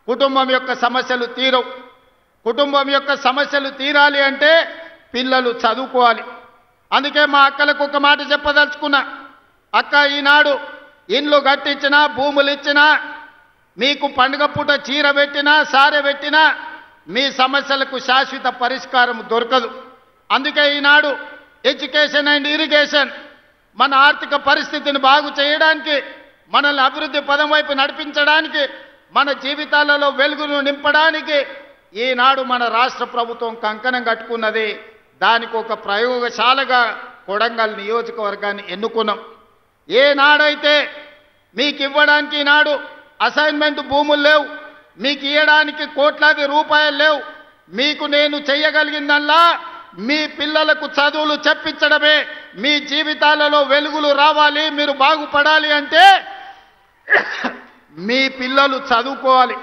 కుటుంబం యొక్క సమస్యలు తీరవు. కుటుంబం యొక్క సమస్యలు తీరాలి అంటే పిల్లలు చదువుకోవాలి. అందుకే మా అక్కలకు ఒక మాట చెప్పదలుచుకున్నా. అక్క, ఈనాడు ఇండ్లు కట్టించినా, భూములు ఇచ్చినా, మీకు పండుగ పూట చీర పెట్టినా, సారె పెట్టినా మీ సమస్యలకు శాశ్వత పరిష్కారం దొరకదు. అందుకే ఈనాడు ఎడ్యుకేషన్ అండ్ ఇరిగేషన్ మన ఆర్థిక పరిస్థితిని బాగు చేయడానికి, మనల్ని అభివృద్ధి పదం వైపు నడిపించడానికి, మన జీవితాలలో వెలుగును నింపడానికి ఈనాడు మన రాష్ట్ర ప్రభుత్వం కంకణం కట్టుకున్నది. దానికి ఒక ప్రయోగశాలగా కొడంగల్ నియోజకవర్గాన్ని ఎన్నుకున్నాం. ఏనాడైతే మీకు ఇవ్వడానికి ఈనాడు అసైన్మెంట్ భూములు లేవు, మీకు ఇవ్వడానికి కోట్లాది రూపాయలు లేవు, మీకు నేను చేయగలిగిందల్లా మీ పిల్లలకు చదువులు చెప్పించడమే. మీ జీవితాలలో వెలుగులు రావాలి, మీరు బాగుపడాలి అంటే మీ పిల్లలు చదువుకోవాలి.